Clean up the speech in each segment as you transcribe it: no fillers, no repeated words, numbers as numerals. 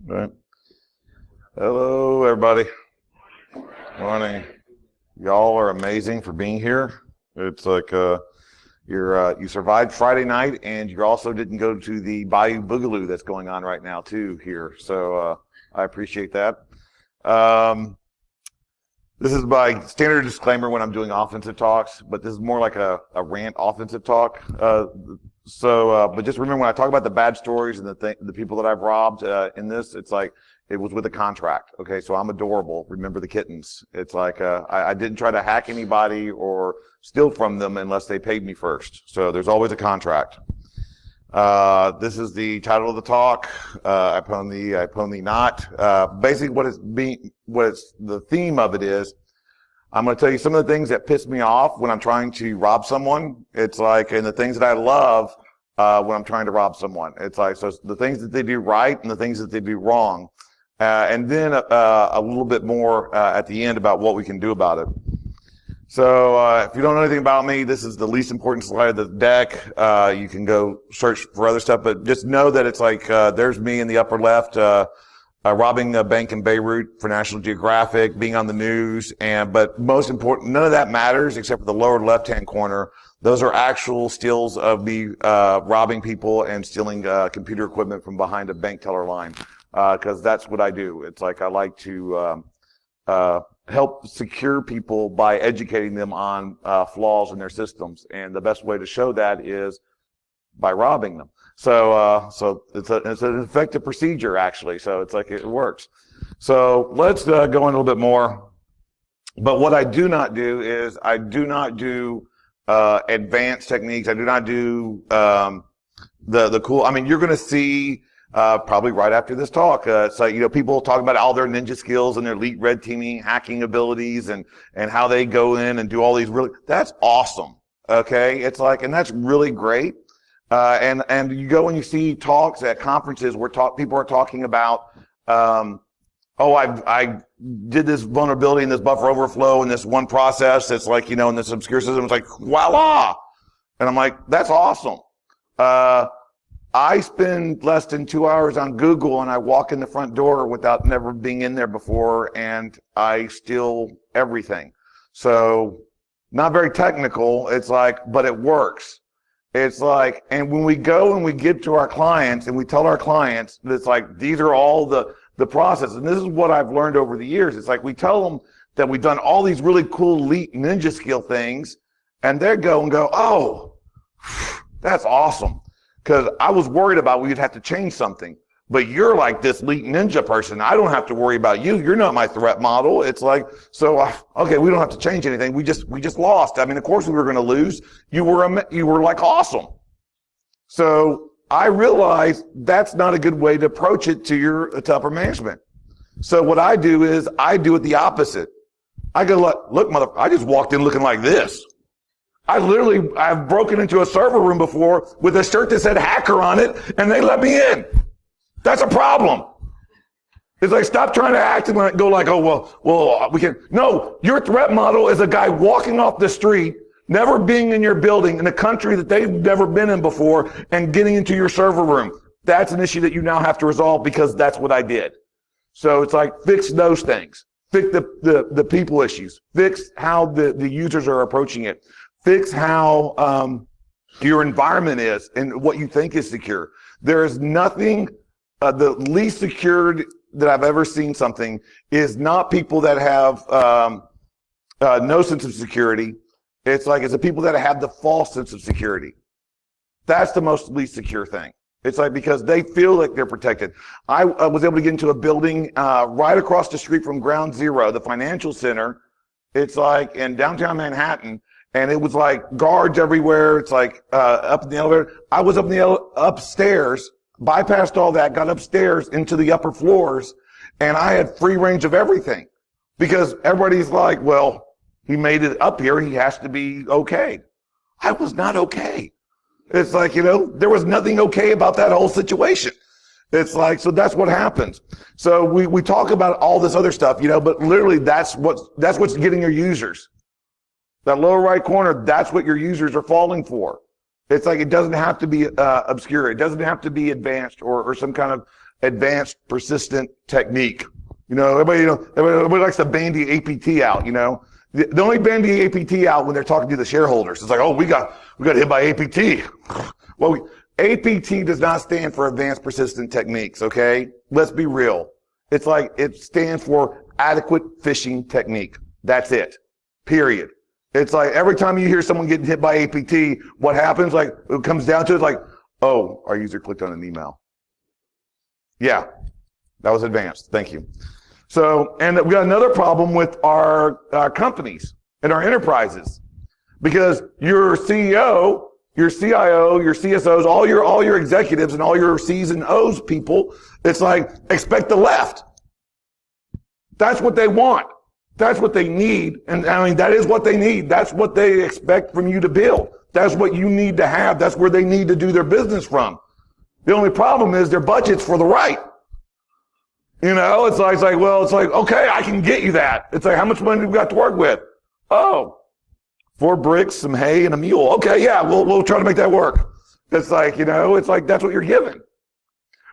Right. Hello, everybody. Morning. Y'all are amazing for being here. It's like you survived Friday night, and you also didn't go to the Bayou Boogaloo that's going on right now too here. So I appreciate that. This is my standard disclaimer when I'm doing offensive talks, but this is more like a rant offensive talk. But just remember when I talk about the bad stories and the people that I've robbed in this, it's like it was with a contract. Okay, so I'm adorable. Remember the kittens. It's like I didn't try to hack anybody or steal from them unless they paid me first. So there's always a contract. This is the title of the talk. I pwn thee not. Basically, the theme of it is, I'm going to tell you some of the things that piss me off when I'm trying to rob someone. It's like, and the things that I love when I'm trying to rob someone. It's like, so the things that they do right and the things that they do wrong. And then a little bit more at the end about what we can do about it. So if you don't know anything about me, this is the least important slide of the deck. You can go search for other stuff, but just know that it's like there's me in the upper left robbing a bank in Beirut for National Geographic, being on the news, but most important, none of that matters except for the lower left-hand corner. Those are actual stills of me robbing people and stealing computer equipment from behind a bank teller line, because that's what I do. It's like I like to help secure people by educating them on flaws in their systems, and the best way to show that is by robbing them. So it's an effective procedure actually. So it's like it works. So let's go in a little bit more. But what I do not do is I do not do advanced techniques. I do not do the cool. I mean, you're going to see probably right after this talk. It's like, people talk about all their ninja skills and their elite red teaming hacking abilities and how they go in and do all these that's awesome. Okay. It's like, and that's really great. And you go and you see talks at conferences where people are talking about, I did this vulnerability in this buffer overflow in this one process. It's like, in this obscure system, it's like, voila. And I'm like, that's awesome. I spend less than 2 hours on Google and I walk in the front door without never being in there before, and I steal everything. So not very technical. It's like, but it works. It's like, and when we go and we get to our clients and we tell our clients that it's like, these are all the process. And this is what I've learned over the years. It's like, we tell them that we've done all these really cool elite ninja skill things, and they go, oh, that's awesome. Because I was worried about we'd have to change something. But you're like this elite ninja person. I don't have to worry about you. You're not my threat model. It's like, so, okay, we don't have to change anything. We just lost. I mean, of course we were going to lose. You were like awesome. So I realized that's not a good way to approach it to upper management. So what I do is I do it the opposite. I go, look, mother, I just walked in looking like this. I've broken into a server room before with a shirt that said hacker on it, and they let me in. That's a problem. It's like, stop trying to act and go like, oh, well, we can. No, your threat model is a guy walking off the street, never being in your building in a country that they've never been in before, and getting into your server room. That's an issue that you now have to resolve because that's what I did. So it's like, fix those things. Fix the people issues. Fix how the users are approaching it. Fix how your environment is and what you think is secure. There is nothing. The least secured that I've ever seen something is not people that have no sense of security. It's the people that have the false sense of security. That's the most least secure thing. It's like, because they feel like they're protected. I was able to get into a building right across the street from Ground Zero, the financial center. It's like in downtown Manhattan, and it was like guards everywhere. It's like up in the elevator. I was upstairs. Bypassed all that, got upstairs into the upper floors, and I had free range of everything. Because everybody's like, well, he made it up here, he has to be okay. I was not okay. It's like, there was nothing okay about that whole situation. It's like, so that's what happens. So we talk about all this other stuff, but literally that's what's getting your users. That lower right corner, that's what your users are falling for. It's like, it doesn't have to be obscure. It doesn't have to be advanced or some kind advanced persistent technique. Everybody likes to bandy APT out, They only bandy APT out when they're talking to the shareholders. It's like, oh, we got hit by APT. Well, APT does not stand for advanced persistent techniques, okay? Let's be real. It's like, it stands for adequate fishing technique. That's it. Period. It's like every time you hear someone getting hit by APT, what happens? Like, it comes down to it like, oh, our user clicked on an email. Yeah, that was advanced. Thank you. So, and we got another problem with our companies and our enterprises, because your CEO, your CIO, your CSOs, all your executives and all your C's and O's people, it's like, expect the left. That's what they want. That's what they need. And I mean, that is what they need. That's what they expect from you to build. That's what you need to have. That's where they need to do their business from. The only problem is their budget's for the right. It's like, okay, I can get you that. It's like, how much money do we got to work with? Oh, 4 bricks, some hay, and a mule. Okay, yeah, we'll try to make that work. It's like, that's what you're given.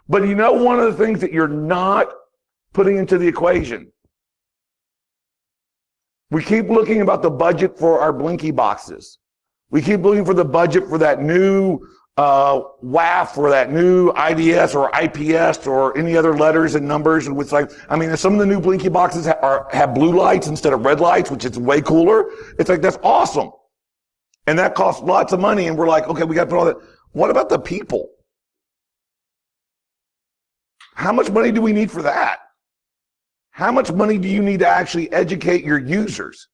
But one of the things that you're not putting into the equation, we keep looking about the budget for our blinky boxes. We keep looking for the budget for that new WAF or that new IDS or IPS or any other letters and numbers. And it's like, some of the new blinky boxes have blue lights instead of red lights, which is way cooler. It's like, that's awesome. And that costs lots of money. And we're like, okay, we got to put all that. What about the people? How much money do we need for that? How much money do you need to actually educate your users?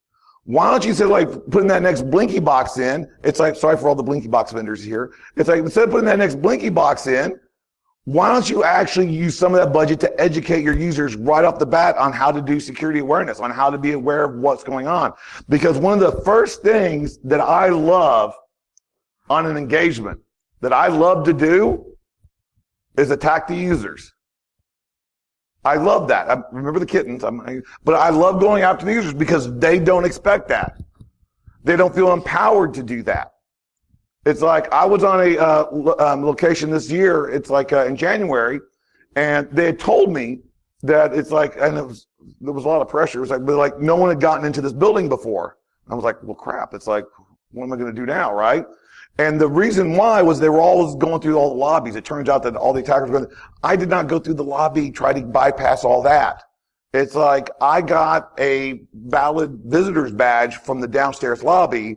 Why don't you say, like, putting that next blinky box in, it's like, sorry for all the blinky box vendors here. It's like, instead of putting that next blinky box in, why don't you actually use some of that budget to educate your users right off the bat on how to do security awareness, on how to be aware of what's going on? Because one of the first things that I love on an engagement, that I love to do, is attack the users. I love that. I remember the kittens, but I love going after the users because they don't expect that. They don't feel empowered to do that. It's like, I was on a location this year, it's like in January, and they had told me that it's like, and there was a lot of pressure. It was like, no one had gotten into this building before. I was like, well, crap. It's like, what am I going to do now, right? And the reason why was they were always going through all the lobbies. It turns out that all the attackers were going. I did not go through the lobby, try to bypass all that. It's like, I got a valid visitor's badge from the downstairs lobby,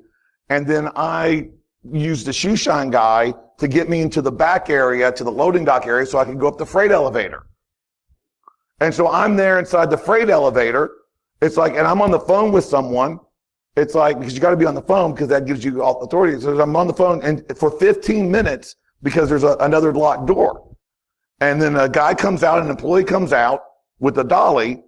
and then I used the shoe shine guy to get me into the back area, to the loading dock area, so I could go up the freight elevator. And so I'm there inside the freight elevator. It's like, and I'm on the phone with someone. It's like, because you got to be on the phone because that gives you authority. So I'm on the phone and for 15 minutes because there's another locked door. And then a guy comes out, an employee comes out with a dolly,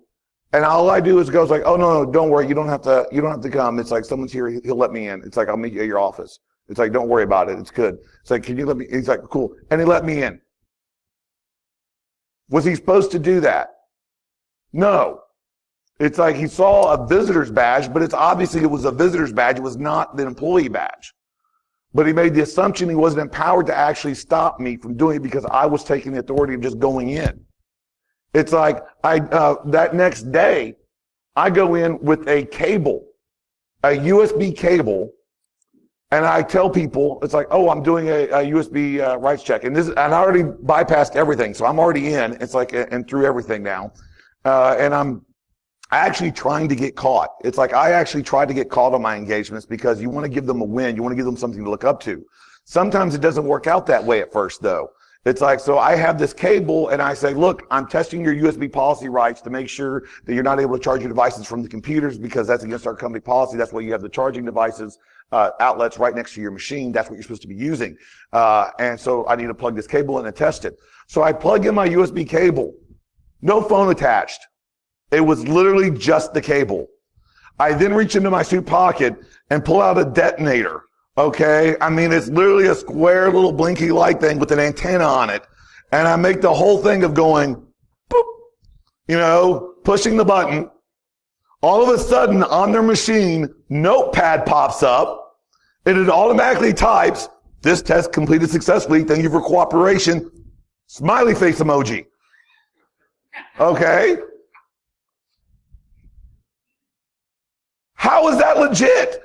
and all I do is goes like, oh, no, don't worry. You don't have to come. It's like, someone's here. He'll let me in. It's like, I'll meet you at your office. It's like, don't worry about it. It's good. It's like, can you let me? He's like, cool. And he let me in. Was he supposed to do that? No. It's like he saw a visitor's badge, but it was a visitor's badge. It was not the employee badge. But he made the assumption he wasn't empowered to actually stop me from doing it because I was taking the authority of just going in. It's like, that next day, I go in with a cable, a USB cable, and I tell people, it's like, oh, I'm doing a USB rights check. And I already bypassed everything, so I'm already in. It's like, and through everything now. And I'm actually trying to get caught. It's like, I actually tried to get caught on my engagements because you want to give them a win. You want to give them something to look up to. Sometimes it doesn't work out that way at first, though. It's like, so I have this cable and I say, look, I'm testing your USB policy rights to make sure that you're not able to charge your devices from the computers because that's against our company policy. That's why you have the charging devices, outlets right next to your machine. That's what you're supposed to be using. And so I need to plug this cable in and test it. So I plug in my USB cable, no phone attached. It was literally just the cable. I then reach into my suit pocket and pull out a detonator. Okay. I mean, it's literally a square little blinky light thing with an antenna on it. And I make the whole thing of going, boop, pushing the button. All of a sudden on their machine, Notepad pops up and it automatically types, this test completed successfully. Thank you for cooperation. Smiley face emoji. Okay? How is that legit?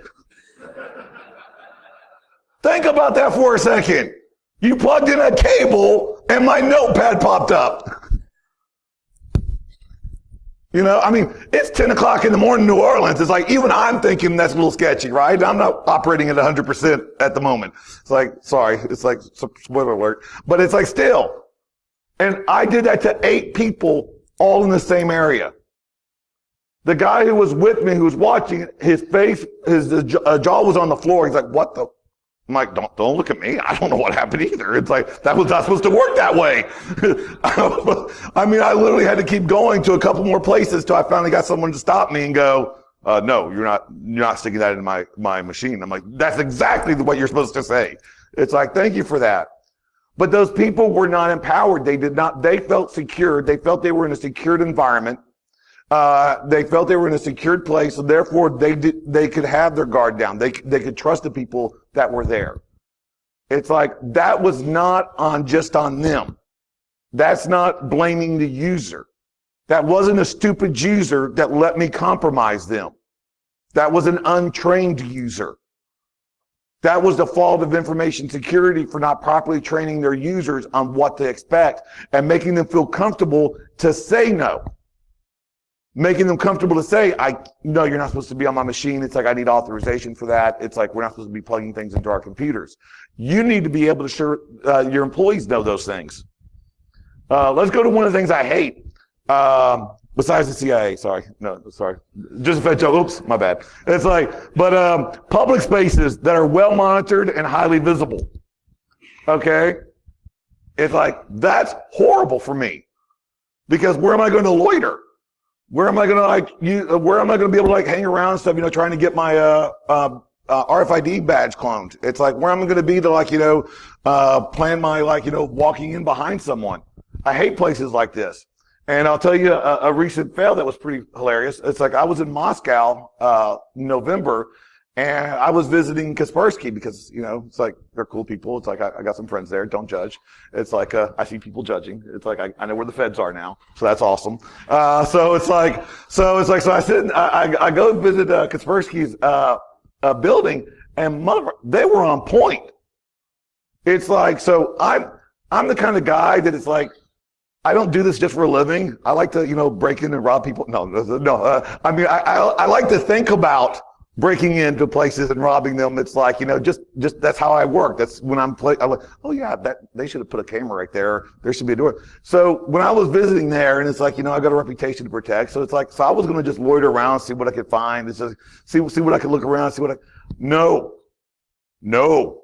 Think about that for a second. You plugged in a cable and my notepad popped up. You know, I mean, it's 10 o'clock in the morning in New Orleans. It's like, even I'm thinking that's a little sketchy, right? I'm not operating at 100% at the moment. It's like, sorry, it's like, spoiler alert. But it's like still. And I did that to 8 people all in the same area. The guy who was with me, who was watching, his face, his jaw was on the floor. He's like, what the? I'm like, don't look at me. I don't know what happened either. It's like, that was not supposed to work that way. I mean, I literally had to keep going to a couple more places till I finally got someone to stop me and go, no, you're not sticking that in my machine. I'm like, that's exactly what you're supposed to say. It's like, thank you for that. But those people were not empowered. They felt secure. They felt they were in a secured environment. They felt they were in a secured place, so therefore they could have their guard down. They could trust the people that were there. It's like, that was not just on them. That's not blaming the user. That wasn't a stupid user that let me compromise them. That was an untrained user. That was the fault of information security for not properly training their users on what to expect and making them feel comfortable to say no. Making them comfortable to say, no, you're not supposed to be on my machine. It's like, I need authorization for that. It's like, we're not supposed to be plugging things into our computers. You need to be able to sure your employees know those things. Let's go to one of the things I hate. Besides the CIA, sorry. Just a fed joke. Oops, my bad. It's like, but public spaces that are well monitored and highly visible. Okay? It's like, that's horrible for me. Because where am I going to loiter? Where am I going to where am I going to be able to like hang around and stuff, trying to get my RFID badge cloned? It's like, where am I going to be to plan my walking in behind someone? I hate places like this. And I'll tell you a recent fail that was pretty hilarious. It's like, I was in Moscow in November, and I was visiting Kaspersky because, it's like, they're cool people. It's like, I got some friends there. Don't judge. It's like, I see people judging. It's like, I know where the feds are now. So that's awesome. So I go visit Kaspersky's building, and they were on point. It's like, so I'm the kind of guy that it's like, I don't do this just for a living. I like to, break in and rob people. No. I mean, I like to think about breaking into places and robbing them. It's like, just that's how I work. That's when I'm like, oh yeah, they should have put a camera right there. There should be a door. So when I was visiting there, and it's like, I got a reputation to protect. So it's like, so I was going to just loiter around, see what I could find. It's just see what I could look around, no.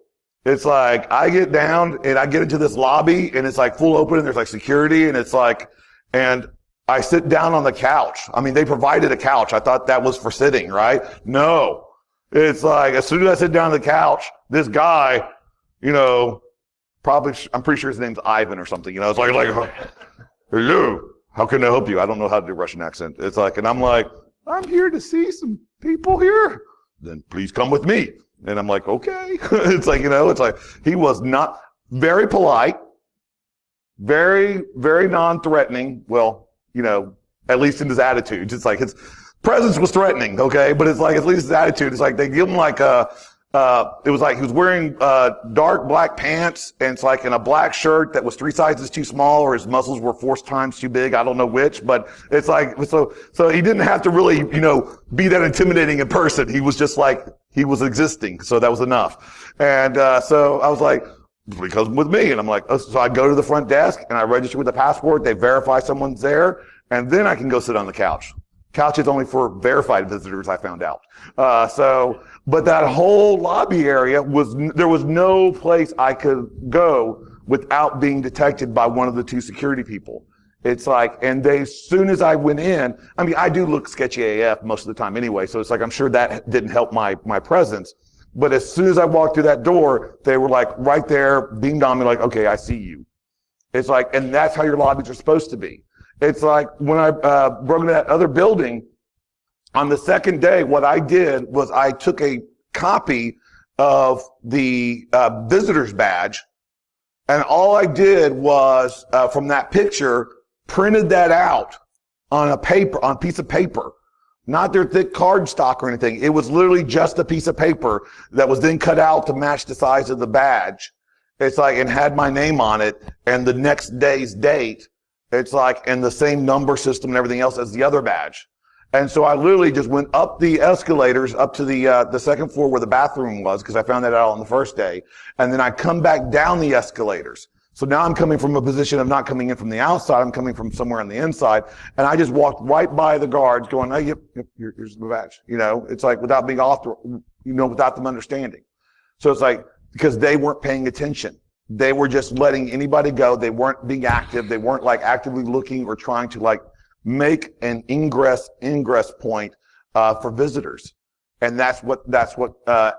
It's like, I get down and I get into this lobby and it's like full open and there's like security and it's like, and I sit down on the couch. I mean, they provided a couch. I thought that was for sitting, right? No. It's like, as soon as I sit down on the couch, this guy, probably, I'm pretty sure his name's Ivan or something, it's like, hello, how can I help you? I don't know how to do Russian accent. It's like, and I'm like, I'm here to see some people here. Then please come with me. And I'm like, okay. It's like, it's like, he was not very polite, very, very non-threatening. Well, at least in his attitudes. It's like his presence was threatening, okay? But it's like, at least his attitude, it's like they give him like it was like he was wearing dark black pants and it's like in a black shirt that was 3 sizes too small, or his muscles were 4 times too big. I don't know which, but it's like, so he didn't have to really, be that intimidating in person. He was just like, he was existing. So that was enough. And so I was like, please come with me. And I'm like, so I go to the front desk and I register with a passport. They verify someone's there, and then I can go sit on the couch. Couch is only for verified visitors, I found out. But that whole lobby area there was no place I could go without being detected by one of the 2 security people. It's like, and as soon as I went in, I mean, I do look sketchy AF most of the time anyway, so it's like, I'm sure that didn't help my presence. But as soon as I walked through that door, they were like right there, beamed on me like, okay, I see you. It's like, and that's how your lobbies are supposed to be. It's like when I broke into that other building, on the second day, what I did was I took a copy of the visitor's badge, and all I did was, from that picture, printed that out on a piece of paper, not their thick card stock or anything. It was literally just a piece of paper that was then cut out to match the size of the badge. It's like, and had my name on it and the next day's date. It's like, and the same number system and everything else as the other badge. And so I literally just went up the escalators up to the second floor where the bathroom was, because I found that out on the first day. And then I come back down the escalators. So now I'm coming from a position of not coming in from the outside. I'm coming from somewhere on the inside. And I just walked right by the guards going, oh, yep, here's the badge. You know, it's like without being without them understanding. So it's like, because they weren't paying attention. They were just letting anybody go. They weren't being active. They weren't like actively looking or trying to like make an ingress point for visitors. And that's what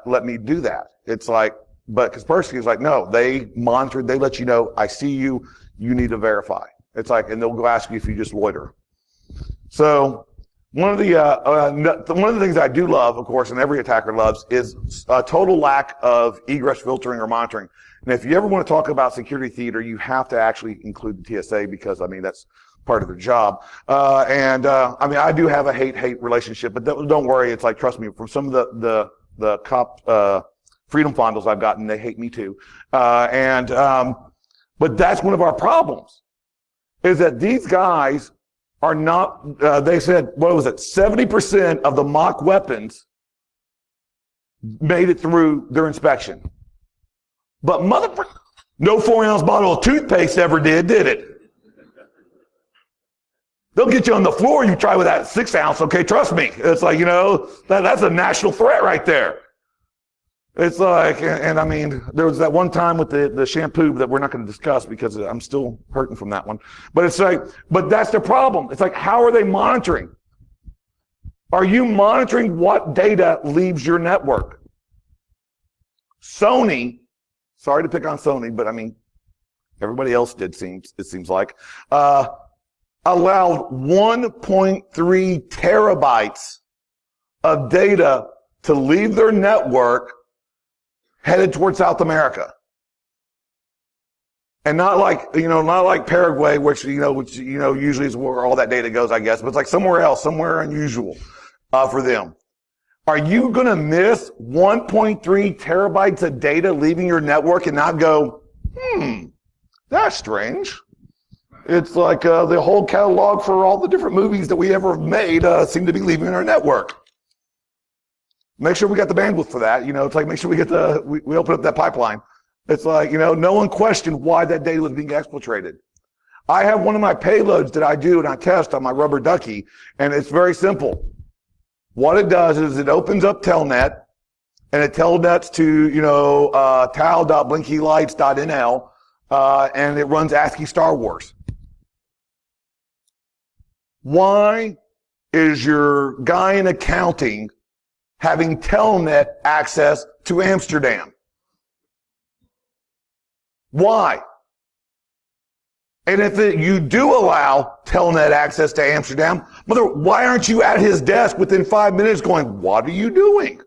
let me do that. It's like, but because personally, it's like, no, they monitored, they let you know, I see you, you need to verify. It's like, and they'll go ask you if you just loiter. So one of the things I do love, of course, and every attacker loves, is a total lack of egress filtering or monitoring. And if you ever want to talk about security theater, you have to actually include the TSA, because I mean, that's part of their job. I mean, I do have a hate relationship, but don't worry. It's like, trust me, from some of the cop, freedom fondles I've gotten, they hate me too. But that's one of our problems, is that these guys are not, they said, what was it? 70% of the mock weapons made it through their inspection. But motherfucker, no 4-ounce bottle of toothpaste ever did it? They'll get you on the floor, you try with that 6-ounce, okay? Trust me. It's like, you know, that's a national threat right there. It's like, and I mean, there was that one time with the shampoo that we're not going to discuss because I'm still hurting from that one. But it's like, but that's the problem. It's like, how are they monitoring? Are you monitoring what data leaves your network? Sony, sorry to pick on Sony, but I mean, everybody else did, it seems like, allowed 1.3 terabytes of data to leave their network headed towards South America. And not like Paraguay, which usually is where all that data goes, I guess, but it's like somewhere else, somewhere unusual, for them. Are you going to miss 1.3 terabytes of data leaving your network and not go, that's strange? It's like, the whole catalog for all the different movies that we ever made, seem to be leaving our network. Make sure we got the bandwidth for that. You know, it's like, make sure we get we open up that pipeline. It's like, you know, no one questioned why that data was being exfiltrated. I have one of my payloads that I do and I test on my rubber ducky, and it's very simple. What it does is it opens up Telnet, and it telnets to, tal.blinkylights.nl, and it runs ASCII Star Wars. Why is your guy in accounting having Telnet access to Amsterdam? Why? And if you do allow Telnet access to Amsterdam, why aren't you at his desk within 5 minutes going, what are you doing?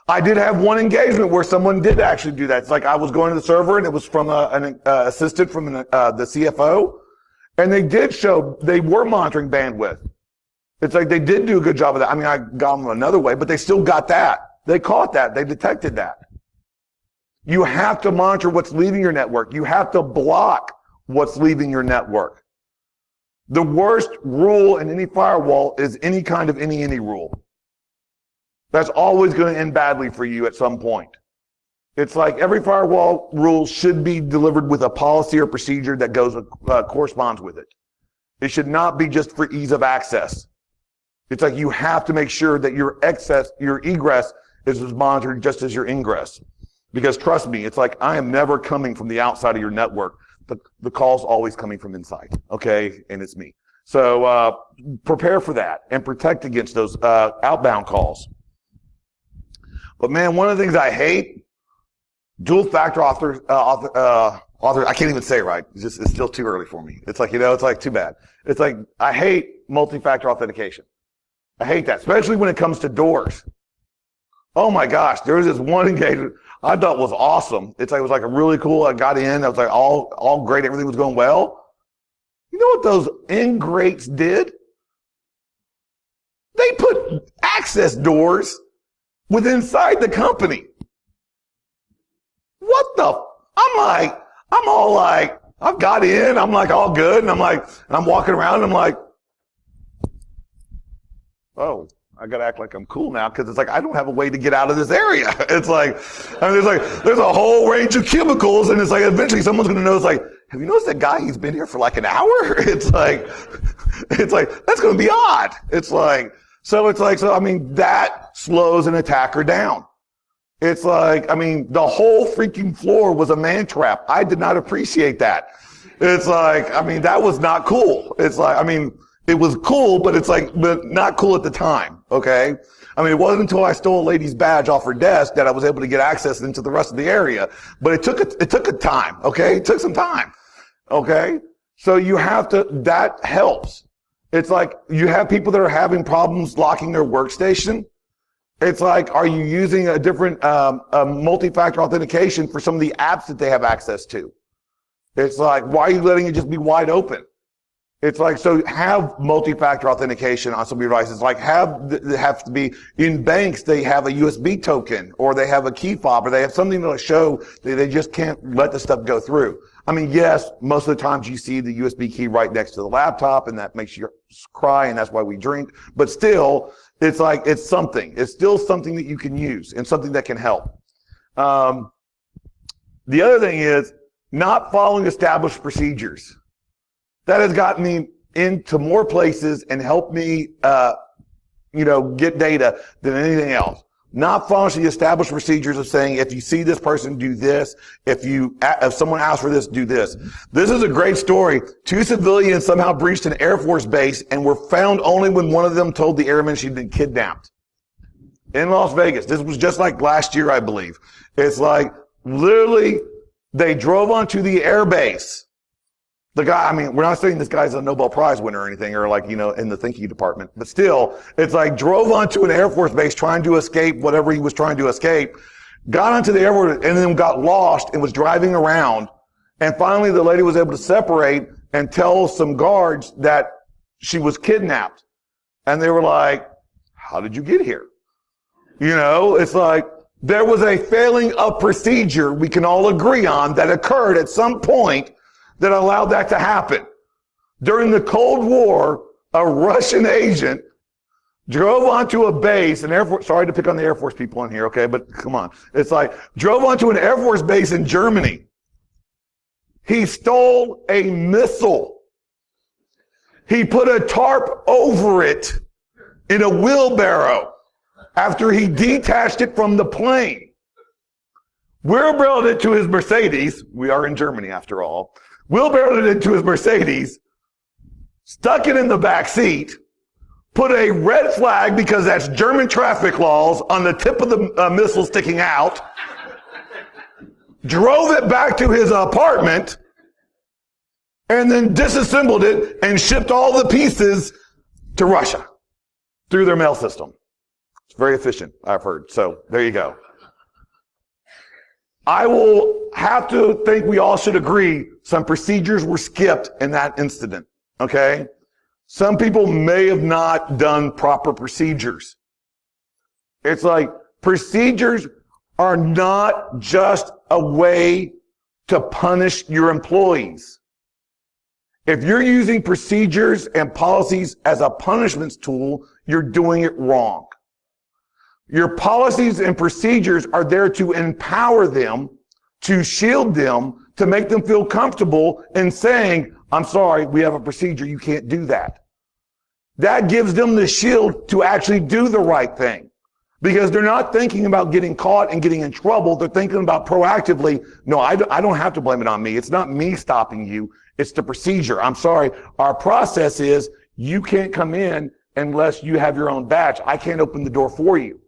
I did have one engagement where someone did actually do that. It's like I was going to the server and it was from an assistant from the CFO, and they were monitoring bandwidth. It's like they did do a good job of that. I mean, I got them another way, but they still got that. They caught that. They detected that. You have to monitor what's leaving your network. You have to block what's leaving your network. The worst rule in any firewall is any kind of any rule. That's always going to end badly for you at some point. It's like every firewall rule should be delivered with a policy or procedure that corresponds with it. It should not be just for ease of access. It's like you have to make sure that your egress is monitored just as your ingress. Because trust me, it's like I am never coming from the outside of your network. The call's always coming from inside, okay? And it's me. So prepare for that and protect against those outbound calls. But man, one of the things I hate, dual factor author, I can't even say it right. It's still too early for me. It's like, it's like too bad. It's like, I hate multi-factor authentication. I hate that, especially when it comes to doors. Oh my gosh, there was this one engagement I thought was awesome. It was like a really cool, I got in, I was like all great, everything was going well. You know what those ingrates did? They put access doors within inside the company. What the? I'm all like, I've got in, I'm like all good, and I'm walking around, and I'm like, oh, I gotta act like I'm cool now, because it's like, I don't have a way to get out of this area. It's like, there's a whole range of cubicles, and it's like, eventually someone's gonna notice, like, have you noticed that guy? He's been here for like an hour? It's like, that's gonna be odd. So that slows an attacker down. It's like, the whole freaking floor was a man trap. I did not appreciate that. It's like, that was not cool. It's like, it was cool, but but not cool at the time. Okay. It wasn't until I stole a lady's badge off her desk that I was able to get access into the rest of the area. But it took a time. Okay. It took some time. Okay. So that helps. It's like you have people that are having problems locking their workstation. It's like, are you using a different multi-factor authentication for some of the apps that they have access to? It's like, why are you letting it just be wide open? It's like, so have multi-factor authentication on some of your devices. Like have to be in banks, they have a USB token, or they have a key fob, or they have something to show that they just can't let the stuff go through. Yes, most of the times you see the USB key right next to the laptop, and that makes you cry, and that's why we drink. But still, it's like, it's something. It's still something that you can use and something that can help. The other thing is not following established procedures. That has gotten me into more places and helped me, get data than anything else. Not following the established procedures of saying, if you see this person, do this. If someone asks for this, do this. This is a great story. 2 civilians somehow breached an Air Force base and were found only when one of them told the airman she'd been kidnapped. In Las Vegas. This was just like last year, I believe. It's like, literally, they drove onto the air base. The guy, we're not saying this guy's a Nobel Prize winner or anything, or in the thinking department, but still, it's like drove onto an Air Force base trying to escape whatever he was trying to escape, got onto the airport and then got lost and was driving around. And finally the lady was able to separate and tell some guards that she was kidnapped. And they were like, how did you get here? It's like, there was a failing of procedure we can all agree on that occurred at some point that allowed that to happen. During the Cold War, a Russian agent drove onto a base, an Air Force, sorry to pick on the Air Force people in here, okay, but come on. It's like, drove onto an Air Force base in Germany. He stole a missile. He put a tarp over it in a wheelbarrow after he detached it from the plane. Wheelbarrowed it to his Mercedes. We are in Germany after all. Wheelbarrowed it into his Mercedes, stuck it in the back seat, put a red flag, because that's German traffic laws, on the tip of the missile sticking out, drove it back to his apartment, and then disassembled it and shipped all the pieces to Russia through their mail system. It's very efficient, I've heard. So there you go. I will have to think we all should agree some procedures were skipped in that incident, okay? Some people may have not done proper procedures. It's like, procedures are not just a way to punish your employees. If you're using procedures and policies as a punishment tool, you're doing it wrong. Your policies and procedures are there to empower them, to shield them, to make them feel comfortable in saying, I'm sorry, we have a procedure, you can't do that. That gives them the shield to actually do the right thing. Because they're not thinking about getting caught and getting in trouble. They're thinking about proactively, no, I don't have to blame it on me. It's not me stopping you. It's the procedure. I'm sorry. Our process is you can't come in unless you have your own badge. I can't open the door for you.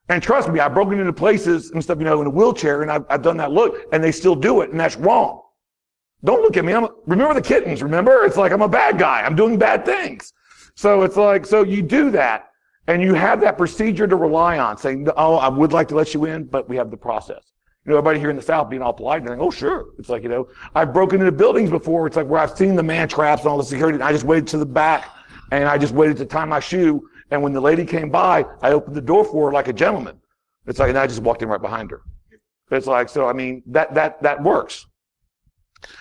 And trust me, I've broken into places and stuff, in a wheelchair, and I've done that look, and they still do it, and that's wrong. Don't look at me. Remember the kittens, remember? It's like I'm a bad guy. I'm doing bad things. So it's like, so you do that, and you have that procedure to rely on, saying, oh, I would like to let you in, but we have the process. Everybody here in the South being all polite and going, oh, sure. It's like, I've broken into buildings before. It's like where I've seen the man traps and all the security, and I just waited to the back, and I just waited to tie my shoe, and when the lady came by, I opened the door for her like a gentleman. It's like, and I just walked in right behind her. It's like, so, I mean, that works.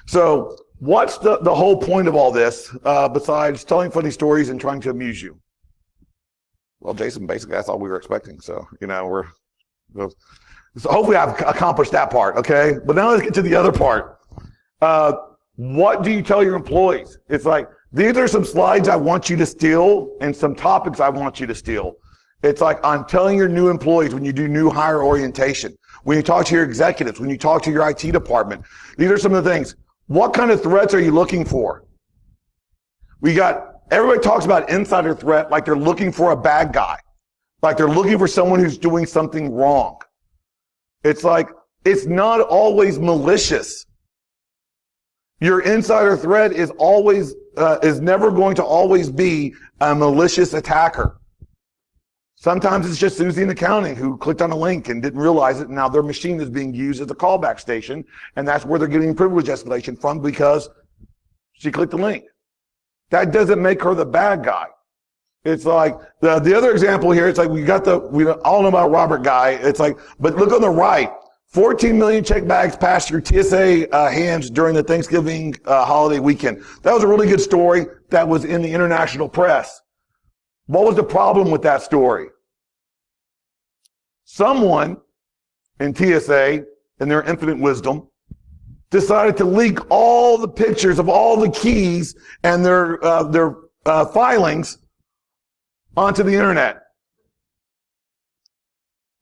So what's the whole point of all this, besides telling funny stories and trying to amuse you? Well, Jason, basically, that's all we were expecting. So, so hopefully I've accomplished that part, okay? But now let's get to the other part. What do you tell your employees? It's like, these are some slides I want you to steal and some topics I want you to steal. It's like, I'm telling your new employees when you do new hire orientation, when you talk to your executives, when you talk to your IT department, these are some of the things. What kind of threats are you looking for? Everybody talks about insider threat like they're looking for a bad guy, like they're looking for someone who's doing something wrong. It's like, it's not always malicious. Your insider threat is never going to always be a malicious attacker. Sometimes it's just Susie in accounting who clicked on a link and didn't realize it, and now their machine is being used as a callback station, and that's where they're getting privilege escalation from because she clicked the link. That doesn't make her the bad guy. It's like, the other example here, it's like we all know about Robert Guy. It's like, but look on the right, 14 million check bags passed through TSA hands during the Thanksgiving holiday weekend. That was a really good story that was in the international press. What was the problem with that story? Someone in TSA, in their infinite wisdom, decided to leak all the pictures of all the keys and their filings onto the internet.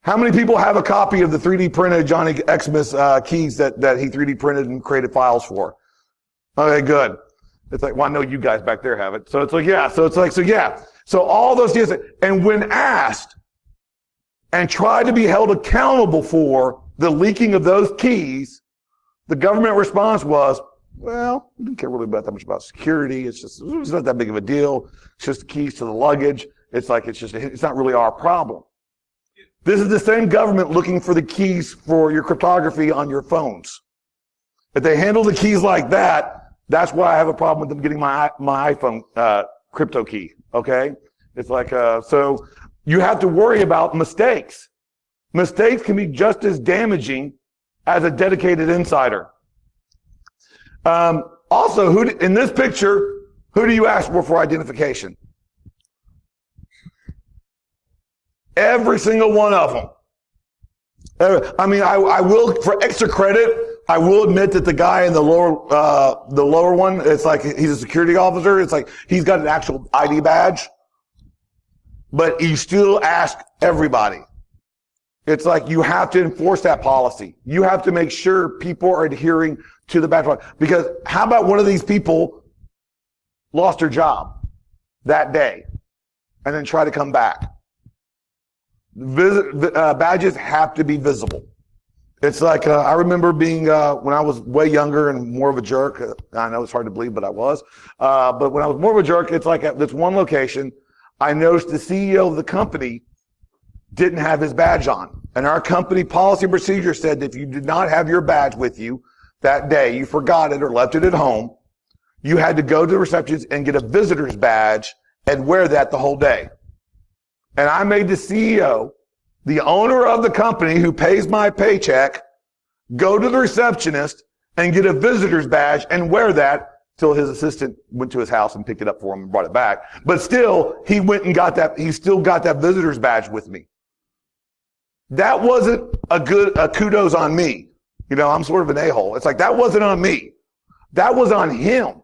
How many people have a copy of the 3D printed Johnny Xmas keys that he 3D printed and created files for? Okay, good. It's like, well, I know you guys back there have it. So it's like, yeah. So all those keys, and when asked and tried to be held accountable for the leaking of those keys, the government response was, well, we didn't care really that much about security. It's not that big of a deal. It's just the keys to the luggage. It's like, it's not really our problem. This is the same government looking for the keys for your cryptography on your phones. If they handle the keys like that, that's why I have a problem with them getting my iPhone crypto key. Okay? It's like, so you have to worry about mistakes. Mistakes can be just as damaging as a dedicated insider. Also, in this picture, who do you ask for identification? Every single one of them. I mean, I will, for extra credit, I will admit that the guy in the lower one, it's like he's a security officer. It's like he's got an actual ID badge, but you still ask everybody. It's like you have to enforce that policy. You have to make sure people are adhering to the badge. Because how about one of these people lost their job that day and then try to come back? Badges have to be visible. It's like, I remember being, when I was way younger and more of a jerk, I know it's hard to believe, but I was. But when I was more of a jerk, it's like at this one location, I noticed the CEO of the company didn't have his badge on. And our company policy and procedure said that if you did not have your badge with you that day, you forgot it or left it at home, you had to go to the receptionist and get a visitor's badge and wear that the whole day. And I made the CEO, the owner of the company who pays my paycheck, go to the receptionist and get a visitor's badge and wear that till his assistant went to his house and picked it up for him and brought it back. But still, he went and got that, he still got that visitor's badge with me. That wasn't a kudos on me. You know, I'm sort of an a-hole. It's like, that wasn't on me. That was on him.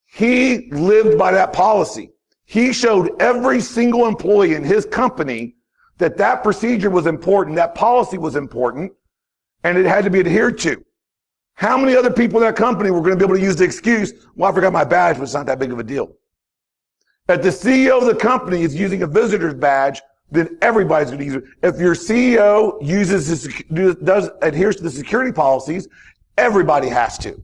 He lived by that policy. He showed every single employee in his company that that procedure was important, that policy was important, and it had to be adhered to. How many other people in that company were going to be able to use the excuse, well, I forgot my badge, but it's not that big of a deal? If the CEO of the company is using a visitor's badge, then everybody's going to use it. If your CEO adheres to the security policies, everybody has to.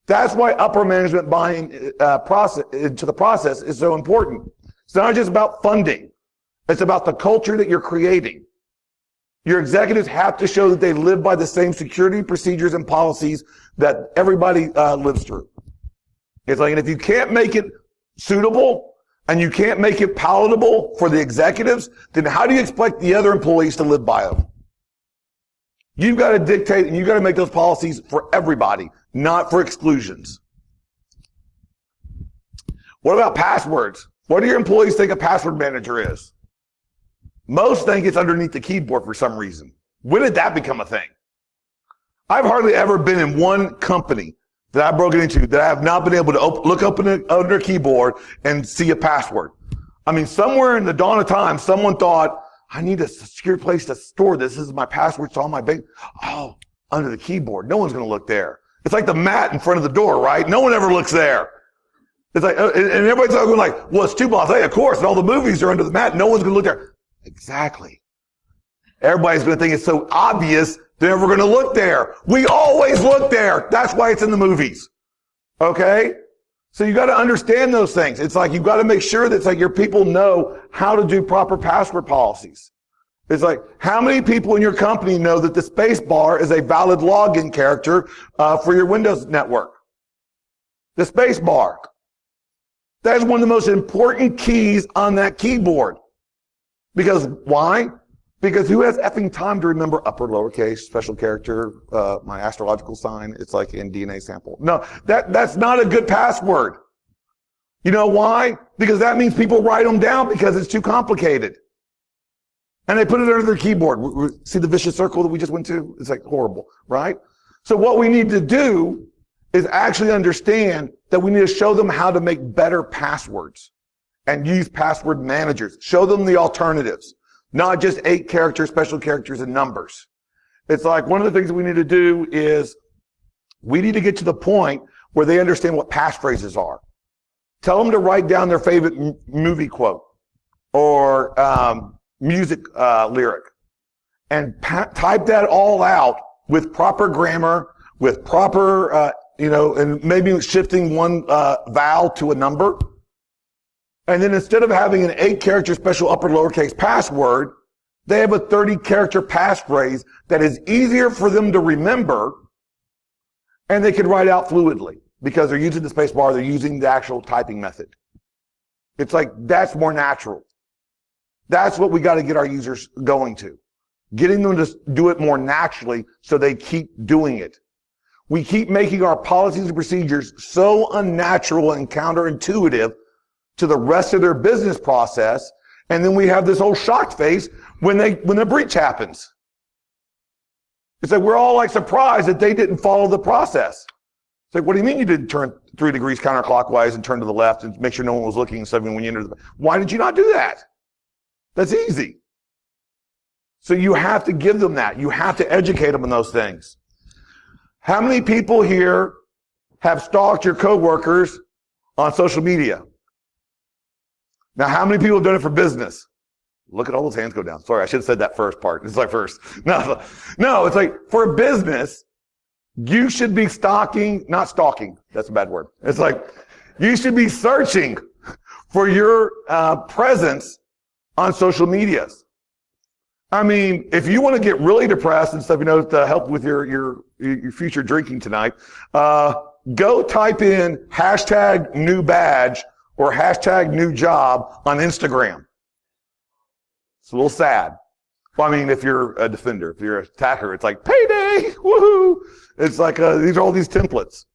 That's why upper management buying into the process is so important. It's not just about funding. It's about the culture that you're creating. Your executives have to show that they live by the same security procedures and policies that everybody lives through. It's like, and if you can't make it suitable and you can't make it palatable for the executives, then how do you expect the other employees to live by them? You've got to dictate and you've got to make those policies for everybody, not for exclusions. What about passwords? What do your employees think a password manager is? Most think it's underneath the keyboard for some reason. When did that become a thing? I've hardly ever been in one company that I've broken into that I have not been able to look up under a keyboard and see a password. I mean, somewhere in the dawn of time, someone thought, I need a secure place to store this. This is my password to all my bank. Oh, under the keyboard. No one's going to look there. It's like the mat in front of the door, right? No one ever looks there. It's like, and everybody's going like, well, it's too blasé, of course, and all the movies are under the mat. No one's going to look there. Exactly. Everybody's going to think it's so obvious they're never going to look there. We always look there. That's why it's in the movies. Okay? So you got to understand those things. It's like you've got to make sure that it's like your people know how to do proper password policies. It's like, how many people in your company know that the space bar is a valid login character for your Windows network? The space bar. That is one of the most important keys on that keyboard. Because why? Because who has effing time to remember upper, lowercase, special character, my astrological sign? It's like in DNA sample. No, that's not a good password. You know why? Because that means people write them down because it's too complicated. And they put it under their keyboard. See the vicious circle that we just went to? It's like horrible, right? So what we need to do is actually understand that we need to show them how to make better passwords and use password managers. Show them the alternatives, not just 8 characters, special characters, and numbers. It's like one of the things that we need to do is we need to get to the point where they understand what passphrases are. Tell them to write down their favorite movie quote or music lyric and type that all out with proper grammar, with proper, and maybe shifting one vowel to a number. And then instead of having an 8-character special upper lowercase password, they have a 30-character passphrase that is easier for them to remember, and they can write out fluidly because they're using the space bar, they're using the actual typing method. It's like, that's more natural. That's what we got to get our users going to. Getting them to do it more naturally so they keep doing it. We keep making our policies and procedures so unnatural and counterintuitive to the rest of their business process, and then we have this whole shocked face when the breach happens. It's like we're all like surprised that they didn't follow the process. It's like, what do you mean you didn't turn 3 degrees counterclockwise and turn to the left and make sure no one was looking and stuff when you entered why did you not do that? That's easy. So you have to give them that. You have to educate them on those things. How many people here have stalked your coworkers on social media? Now, how many people have done it for business? Look at all those hands go down. Sorry, I should have said that first part. It's like first. No, it's like for business, you should be not stalking. That's a bad word. It's like you should be searching for your presence on social medias. I mean, if you want to get really depressed and stuff, to help with your future drinking tonight, go type in hashtag new badge or hashtag new job on Instagram. It's a little sad. Well, I mean, if you're a defender, if you're an attacker, it's like payday, woohoo! It's like these are all these templates.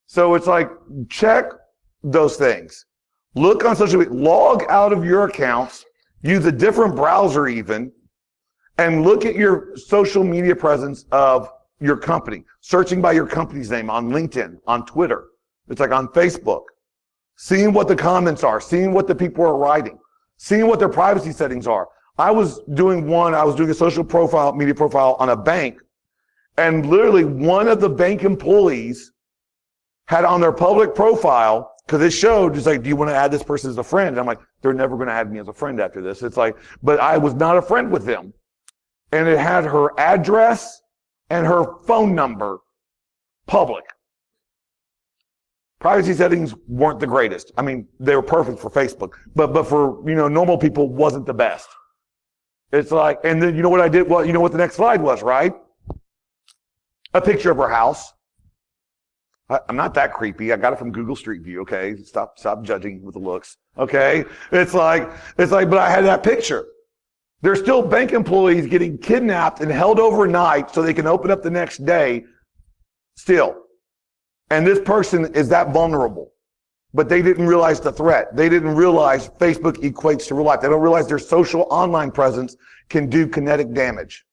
So it's like check those things. Look on social media, log out of your accounts, use a different browser even, and look at your social media presence of your company. Searching by your company's name on LinkedIn, on Twitter. It's like on Facebook. Seeing what the comments are, seeing what the people are writing, seeing what their privacy settings are. I was doing a social profile, media profile on a bank, and literally one of the bank employees had on their public profile, because it showed, it's like, do you want to add this person as a friend? And I'm like, they're never going to add me as a friend after this. It's like, but I was not a friend with them. And it had her address and her phone number public. Privacy settings weren't the greatest. I mean, they were perfect for Facebook, but for, normal people wasn't the best. It's like, and then you know what I did? Well, you know what the next slide was, right? A picture of her house. I'm not that creepy. I got it from Google Street View. Okay. Stop judging with the looks. Okay. It's like, but I had that picture. There's still bank employees getting kidnapped and held overnight so they can open up the next day still. And this person is that vulnerable. But they didn't realize the threat. They didn't realize Facebook equates to real life. They don't realize their social online presence can do kinetic damage.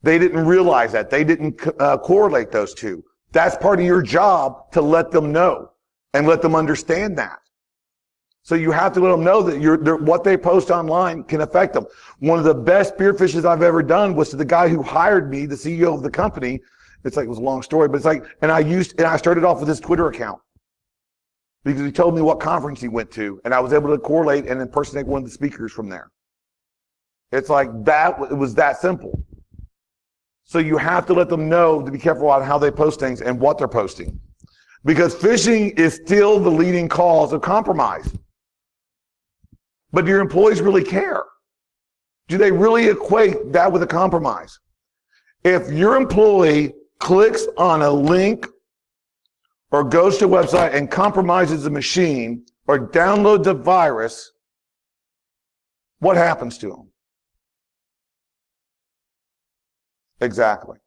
They didn't realize that. They didn't correlate those two. That's part of your job to let them know and let them understand that. So you have to let them know that what they post online can affect them. One of the best spear fishes I've ever done was to the guy who hired me, the CEO of the company. It's like, it was a long story, but it's like, and I started off with his Twitter account because he told me what conference he went to, and I was able to correlate and impersonate one of the speakers from there. It's like that, it was that simple. So you have to let them know to be careful on how they post things and what they're posting. Because phishing is still the leading cause of compromise. But do your employees really care? Do they really equate that with a compromise? If your employee clicks on a link or goes to a website and compromises the machine or downloads a virus, what happens to them? Exactly.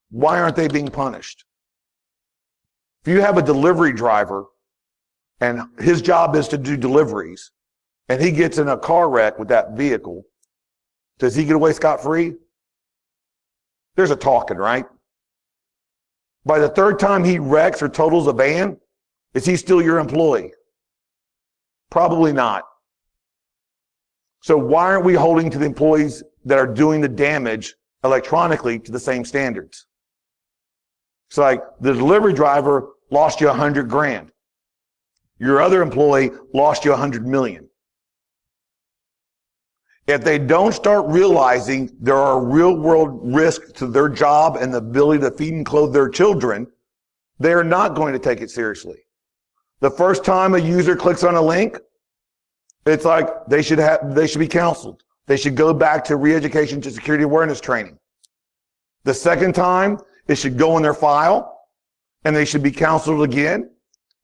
Why aren't they being punished? If you have a delivery driver and his job is to do deliveries and he gets in a car wreck with that vehicle, does he get away scot-free? There's a talking, right? By the third time he wrecks or totals a van, is he still your employee? Probably not. So why aren't we holding to the employees that are doing the damage electronically to the same standards? It's like the delivery driver lost you $100,000. Your other employee lost you $100 million. If they don't start realizing there are real world risks to their job and the ability to feed and clothe their children, they are not going to take it seriously. The first time a user clicks on a link, it's like they should be counseled. They should go back to re-education to security awareness training. The second time, it should go in their file, and they should be counseled again,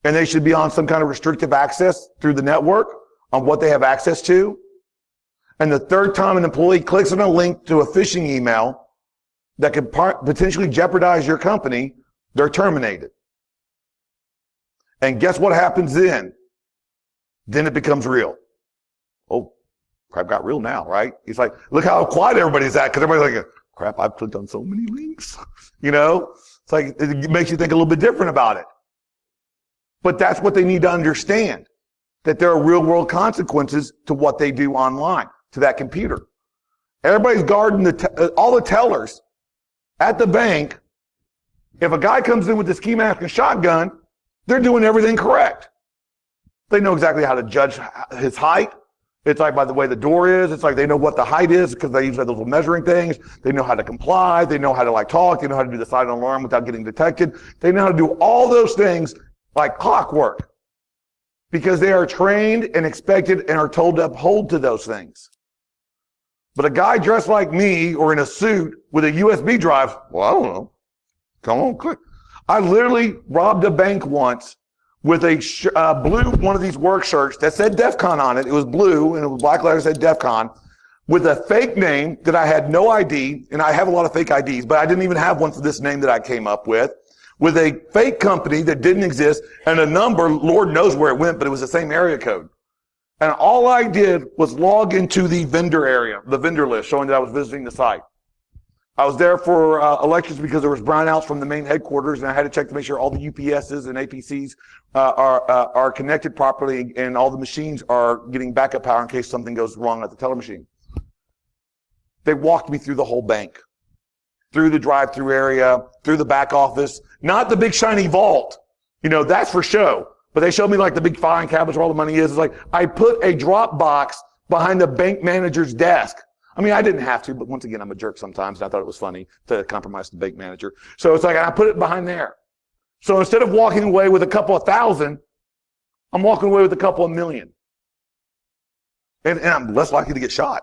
and they should be on some kind of restrictive access through the network on what they have access to. And the third time an employee clicks on a link to a phishing email that could potentially jeopardize your company, they're terminated. And guess what happens then? Then it becomes real. Oh, crap got real now, right? It's like, look how quiet everybody's at, because everybody's like, crap, I've clicked on so many links. You know, it's like, it makes you think a little bit different about it. But that's what they need to understand, that there are real world consequences to what they do online, to that computer. Everybody's guarding all the tellers at the bank. If a guy comes in with a ski mask and shotgun, they're doing everything correct. They know exactly how to judge his height. It's like by the way the door is. It's like they know what the height is because they usually have those little measuring things. They know how to comply. They know how to talk. They know how to do the silent alarm without getting detected. They know how to do all those things like clockwork because they are trained and expected and are told to uphold to those things. But a guy dressed like me or in a suit with a USB drive, well, I don't know. Come on, click. I literally robbed a bank once with a blue one of these work shirts that said DEF CON on it. It was blue and it was black letters that said DEF CON with a fake name that I had no ID, and I have a lot of fake IDs, but I didn't even have one for this name that I came up with a fake company that didn't exist and a number, Lord knows where it went, but it was the same area code. And all I did was log into the vendor area, the vendor list, showing that I was visiting the site. I was there for elections because there was brownouts from the main headquarters, and I had to check to make sure all the UPSs and APCs are connected properly, and all the machines are getting backup power in case something goes wrong at the teller machine. They walked me through the whole bank, through the drive-through area, through the back office, not the big shiny vault. You know, that's for show. But they showed me like the big filing cabinets where all the money is. It's like I put a drop box behind the bank manager's desk. I mean, I didn't have to, but once again, I'm a jerk sometimes, and I thought it was funny to compromise the bank manager. So it's like I put it behind there. So instead of walking away with a couple of thousand, I'm walking away with a couple of million. And I'm less likely to get shot.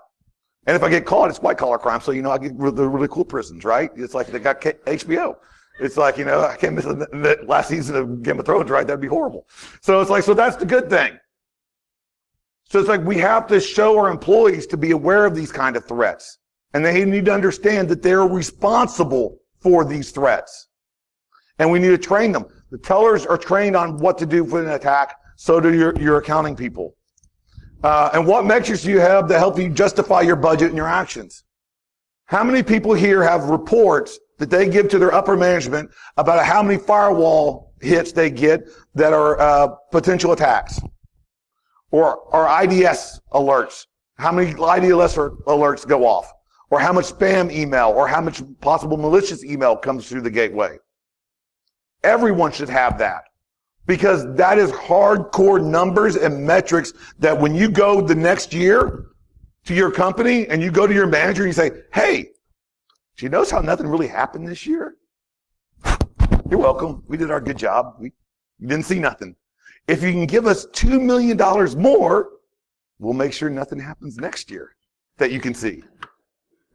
And if I get caught, it's white collar crime. So, I get the really cool prisons, right? It's like they got HBO. It's like, I can't miss the last season of Game of Thrones, right? That'd be horrible. So it's like, so that's the good thing. So it's like we have to show our employees to be aware of these kind of threats. And they need to understand that they're responsible for these threats. And we need to train them. The tellers are trained on what to do for an attack. So do your accounting people. And what metrics do you have that help you justify your budget and your actions? How many people here have reports that they give to their upper management about how many firewall hits they get that are potential attacks? Or IDS alerts? How many IDS alerts go off? Or how much spam email or how much possible malicious email comes through the gateway? Everyone should have that. Because that is hardcore numbers and metrics that when you go the next year to your company and you go to your manager and you say, hey, do you notice how nothing really happened this year? You're welcome. We did our good job. We didn't see nothing. If you can give us $2 million more, we'll make sure nothing happens next year that you can see.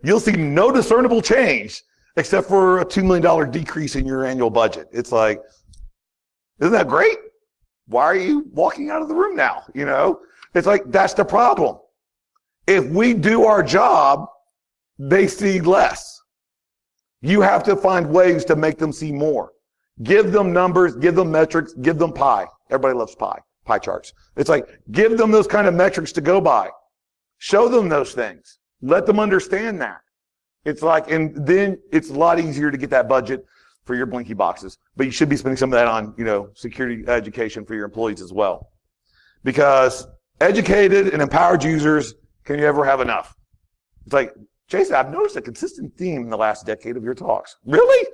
You'll see no discernible change except for a $2 million decrease in your annual budget. It's like, isn't that great? Why are you walking out of the room now? It's like, that's the problem. If we do our job, they see less. You have to find ways to make them see more. Give them numbers, give them metrics, give them pie. Everybody loves pie charts. It's like, give them those kind of metrics to go by. Show them those things. Let them understand that. It's like, and then it's a lot easier to get that budget for your blinky boxes. But you should be spending some of that on, security education for your employees as well. Because educated and empowered users, can you ever have enough? It's like, Jayson, I've noticed a consistent theme in the last decade of your talks. Really?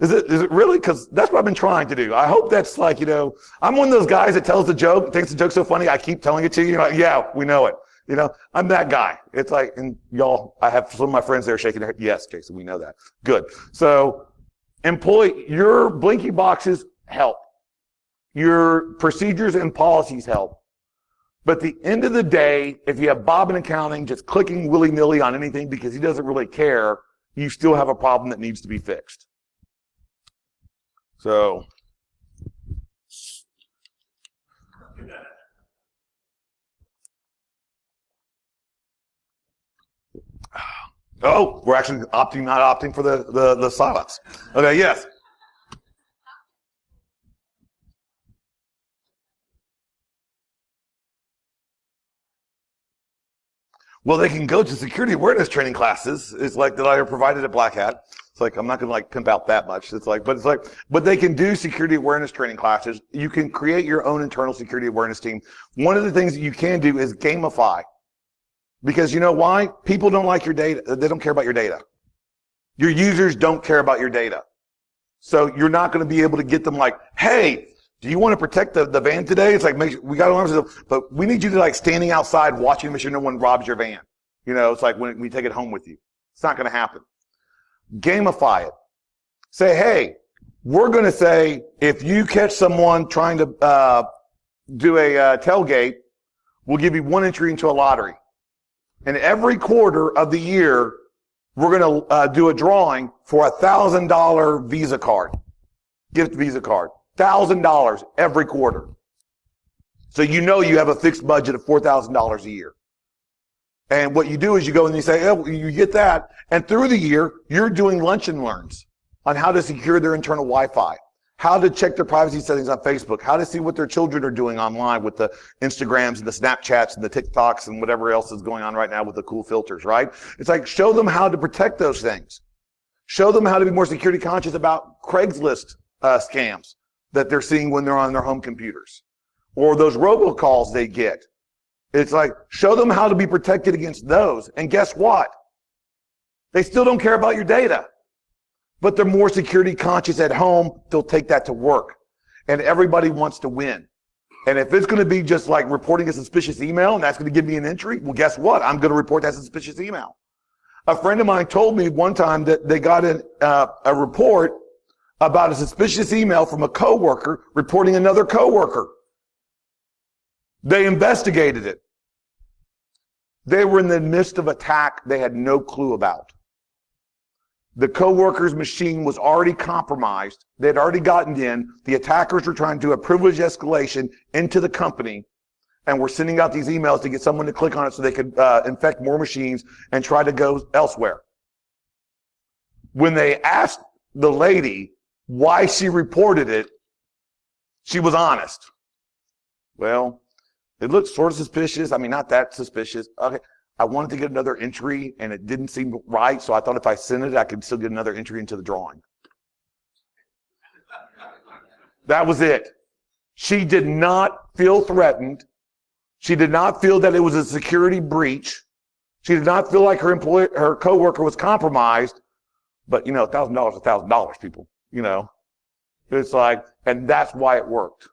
Is it really? Because that's what I've been trying to do. I hope that's like, I'm one of those guys that tells the joke, thinks the joke's so funny, I keep telling it to you. Like, yeah, we know it. I'm that guy. It's like, and y'all, I have some of my friends there shaking their head. Yes, Jayson, we know that. Good. So, your blinky boxes help. Your procedures and policies help. But at the end of the day, if you have Bob in accounting just clicking willy-nilly on anything because he doesn't really care, you still have a problem that needs to be fixed. So, oh, we're actually not opting for the silence. Okay, yes. Well, they can go to security awareness training classes. It's like that I provided at Black Hat. It's like, I'm not going to pimp out that much. But they can do security awareness training classes. You can create your own internal security awareness team. One of the things that you can do is gamify. Because you know why? People don't like your data. They don't care about your data. Your users don't care about your data. So you're not going to be able to get them like, hey, do you want to protect the van today? It's like, we got alarms, but we need you to standing outside watching to make sure no one robs your van. It's like when we take it home with you. It's not going to happen. Gamify it. Say, hey, we're going to say, if you catch someone trying to do a tailgate, we'll give you one entry into a lottery. And every quarter of the year, we're going to do a drawing for a $1,000 Visa card, gift Visa card. $1,000 every quarter. So you have a fixed budget of $4,000 a year. And what you do is you go and you say, oh, you get that. And through the year, you're doing lunch and learns on how to secure their internal Wi-Fi, how to check their privacy settings on Facebook, how to see what their children are doing online with the Instagrams and the Snapchats and the TikToks and whatever else is going on right now with the cool filters, right? It's like, show them how to protect those things. Show them how to be more security conscious about Craigslist scams that they're seeing when they're on their home computers, or those robocalls they get. It's like, show them how to be protected against those. And guess what? They still don't care about your data, but they're more security conscious at home. They'll take that to work, and everybody wants to win. And if it's going to be just like reporting a suspicious email and that's going to give me an entry, well, guess what? I'm going to report that suspicious email. A friend of mine told me one time that they got a report about a suspicious email from a coworker reporting another coworker. They investigated it. They were in the midst of attack they had no clue about. The coworker's machine was already compromised. They had already gotten in. The attackers were trying to do a privilege escalation into the company and were sending out these emails to get someone to click on it so they could infect more machines and try to go elsewhere. When they asked the lady why she reported it, she was honest. Well, it looked sort of suspicious. I mean, not that suspicious. Okay. I wanted to get another entry and it didn't seem right, so I thought if I sent it, I could still get another entry into the drawing. That was it. She did not feel threatened. She did not feel that it was a security breach. She did not feel like her coworker was compromised. But, $1,000 is $1,000, people, It's like, and that's why it worked.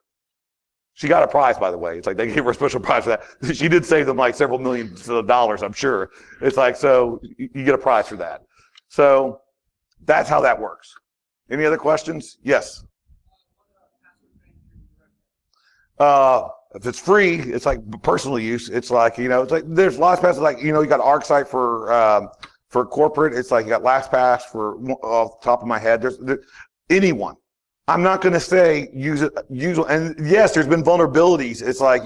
She got a prize, by the way. It's like they gave her a special prize for that. She did save them like several millions of dollars, I'm sure. It's like, so you get a prize for that. So that's how that works. Any other questions? Yes. If it's free, it's like personal use. It's like, it's like there's LastPass. Like, you got ArcSight for corporate. It's like you got LastPass for off the top of my head. There's anyone. I'm not going to say use it, and yes, there's been vulnerabilities. It's like,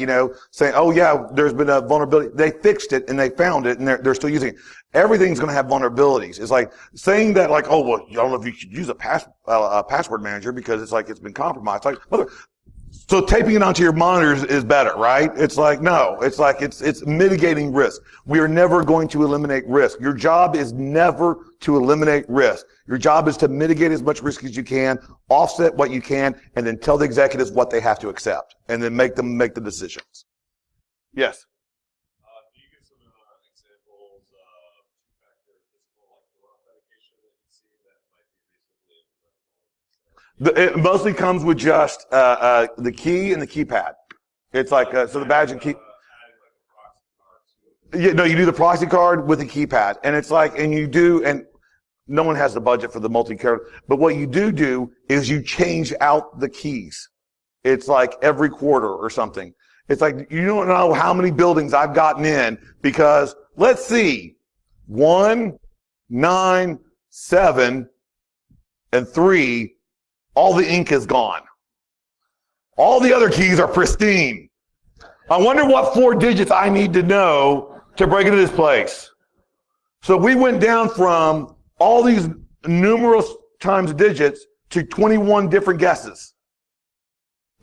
saying, oh yeah, there's been a vulnerability. They fixed it and they found it and they're still using it. Everything's going to have vulnerabilities. It's like saying that like, oh, well, I don't know if you should use a password manager because it's like it's been compromised. Like, so taping it onto your monitors is better, right? It's like, no, it's like it's mitigating risk. We are never going to eliminate risk. Your job is never to eliminate risk. Your job is to mitigate as much risk as you can, offset what you can, and then tell the executives what they have to accept, and then make them make the decisions. Yes? Can you give some examples of two-factor physical like door authentication that you see that might be reasonably implementable? It mostly comes with just the key and the keypad. It's like, so the badge and key. You do the proxy card with the keypad. And it's like, and you do, and no one has the budget for the multi-card, but what you do is you change out the keys. It's like every quarter or something. It's like, you don't know how many buildings I've gotten in because, let's see, 1, 9, 7, and 3, all the ink is gone. All the other keys are pristine. I wonder what 4 digits I need to know to break into this place. So we went down from all these numerous times digits to 21 different guesses.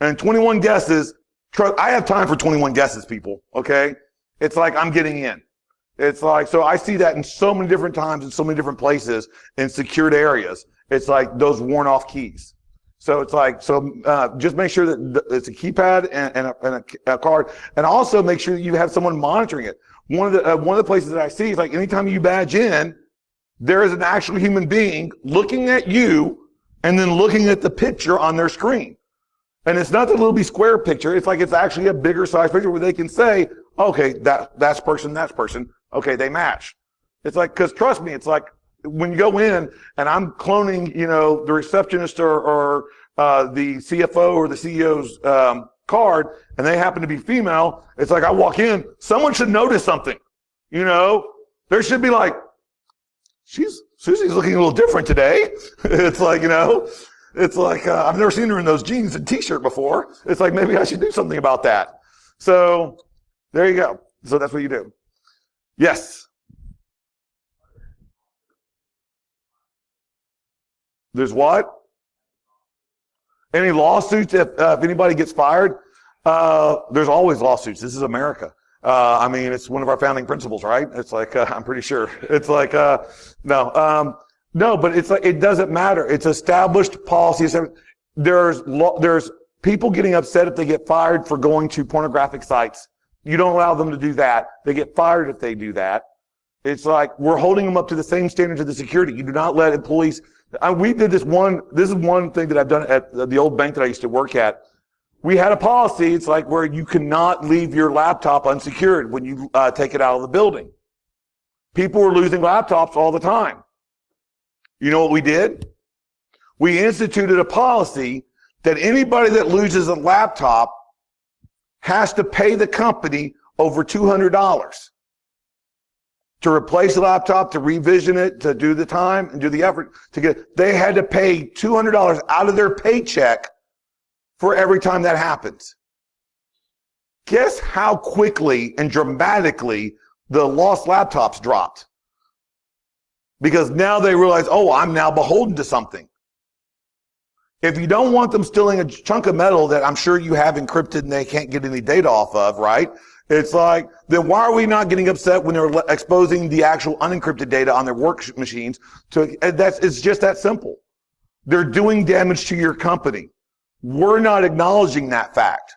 And 21 guesses, I have time for 21 guesses, people, okay? It's like I'm getting in. It's like, so I see that in so many different times in so many different places in secured areas. It's like those worn off keys. So it's like, just make sure that it's a keypad and a card, and also make sure that you have someone monitoring it. One of the places that I see is like anytime you badge in, there is an actual human being looking at you and then looking at the picture on their screen. And it's not the little square picture. It's like it's actually a bigger size picture where they can say, okay, that's person. Okay, they match. It's like, cause trust me, it's like when you go in and I'm cloning, the receptionist or the CFO or the CEO's, card and they happen to be female. It's like I walk in, someone should notice something, there should be like, Susie's looking a little different today. It's like, it's like, I've never seen her in those jeans and t-shirt before. It's like, maybe I should do something about that. So there you go. So that's what you do. Yes. There's what? Any lawsuits if anybody gets fired? There's always lawsuits. This is America. I mean, it's one of our founding principles, right? It's like, I'm pretty sure. It's like, no, but it's like, it doesn't matter. It's established policy. There's people getting upset if they get fired for going to pornographic sites. You don't allow them to do that. They get fired if they do that. It's like, we're holding them up to the same standards of the security. You do not let employees, we did this is one thing that I've done at the old bank that I used to work at. We had a policy, it's like where you cannot leave your laptop unsecured when you take it out of the building. People were losing laptops all the time. You know what we did? We instituted a policy that anybody that loses a laptop has to pay the company over $200. to replace the laptop, to revision it, to do the time and do the effort to get, they had to pay $200 out of their paycheck for every time that happens. Guess how quickly and dramatically the lost laptops dropped? Because now they realize, oh, I'm now beholden to something. If you don't want them stealing a chunk of metal that I'm sure you have encrypted and they can't get any data off of, right? It's like, then why are we not getting upset when they're exposing the actual unencrypted data on their work machines? It's just that simple. They're doing damage to your company. We're not acknowledging that fact.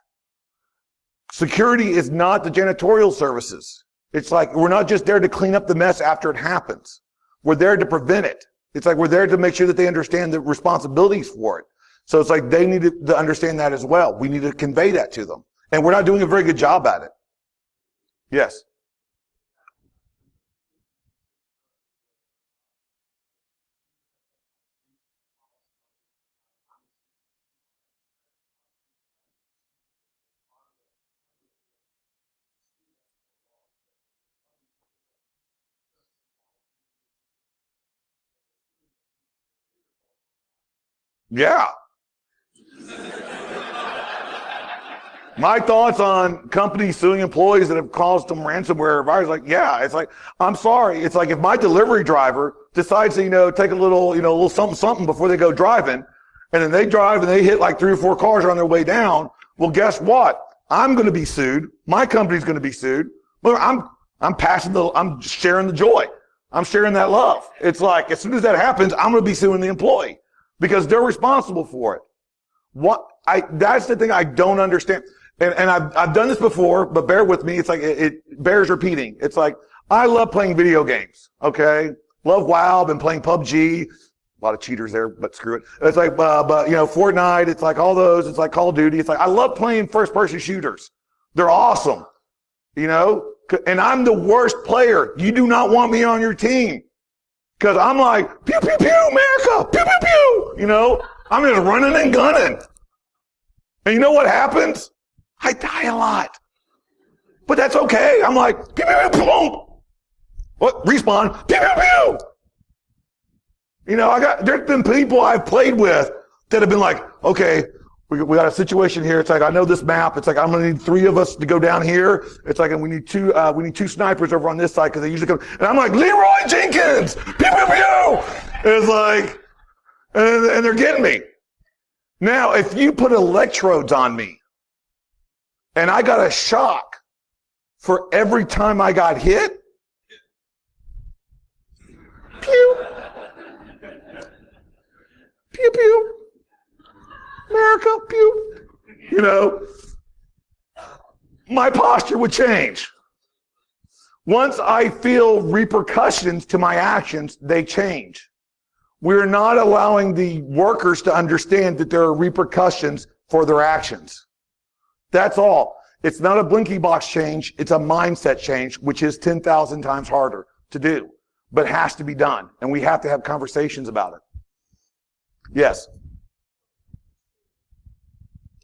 Security is not the janitorial services. It's like, we're not just there to clean up the mess after it happens. We're there to prevent it. It's like, we're there to make sure that they understand the responsibilities for it. So it's like, they need to understand that as well. We need to convey that to them. And we're not doing a very good job at it. Yes. Yeah. My thoughts on companies suing employees that have caused them ransomware or virus, like, yeah, it's like, I'm sorry. It's like if my delivery driver decides to, take a little, a little something before they go driving, and then they drive and they hit like 3 or 4 cars on their way down. Well, guess what? I'm going to be sued. My company's going to be sued. But I'm sharing the joy. I'm sharing that love. It's like, as soon as that happens, I'm going to be suing the employee because they're responsible for it. That's the thing I don't understand. And I've done this before, but bear with me. It's like, it bears repeating. It's like, I love playing video games. Okay. Love WoW. Been playing PUBG. A lot of cheaters there, but screw it. It's like, Fortnite. It's like all those. It's like Call of Duty. It's like, I love playing first person shooters. They're awesome. And I'm the worst player. You do not want me on your team. Cause I'm like, pew, pew, pew, America, pew, pew, pew. I'm just running and gunning. And you know what happens? I die a lot. But that's okay. I'm like, pew, pew, pew, boom. What? Respawn. Pew, pew, pew. There's been people I've played with that have been like, okay, we got a situation here. It's like, I know this map. It's like, I'm going to need 3 of us to go down here. It's like, and we need two snipers over on this side because they usually come. And I'm like, Leroy Jenkins. Pew, pew, pew. It's like, and they're getting me. Now, if you put electrodes on me and I got a shock for every time I got hit, pew, pew, pew, America, pew, my posture would change. Once I feel repercussions to my actions, they change. We're not allowing the workers to understand that there are repercussions for their actions. That's all. It's not a blinky box change. It's a mindset change, which is 10,000 times harder to do, but has to be done. And we have to have conversations about it. Yes.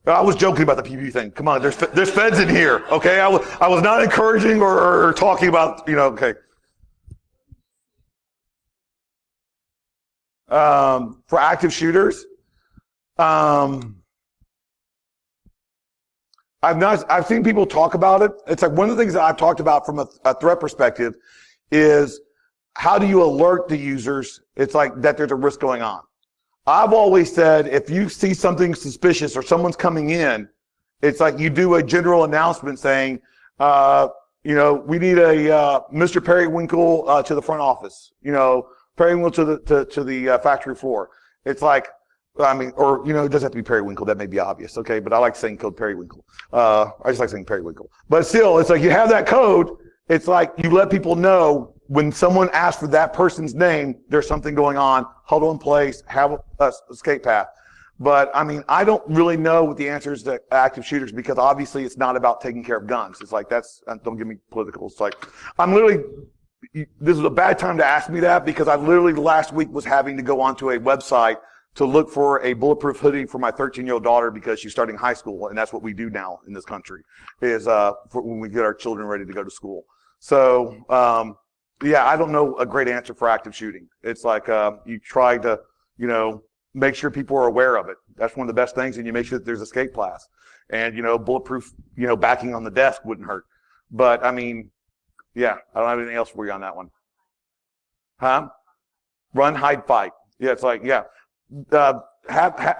I was joking about the PPP thing. Come on, there's feds in here. Okay. I was not encouraging or talking about, okay. For active shooters, I've seen people talk about it. It's like one of the things that I've talked about from a threat perspective is how do you alert the users? It's like that there's a risk going on. I've always said if you see something suspicious or someone's coming in, it's like you do a general announcement saying, we need a Mr. Periwinkle to the front office. Periwinkle to the factory floor. It's like, it doesn't have to be periwinkle. That may be obvious. Okay. But I like saying code periwinkle. I just like saying periwinkle. But still, it's like you have that code. It's like you let people know when someone asks for that person's name, there's something going on, huddle in place, have a escape path. But I don't really know what the answer is to active shooters because obviously it's not about taking care of guns. It's like, don't get me political. It's like, this is a bad time to ask me that because I literally last week was having to go onto a website to look for a bulletproof hoodie for my 13-year-old daughter because she's starting high school, and that's what we do now in this country is when we get our children ready to go to school. So Yeah, I don't know a great answer for active shooting. It's like you try to, make sure people are aware of it. That's one of the best things, and you make sure that there's escape class. And, bulletproof, backing on the desk wouldn't hurt. But, I mean, yeah, I don't have anything else for you on that one. Huh? Run, hide, fight. Yeah, it's like, yeah.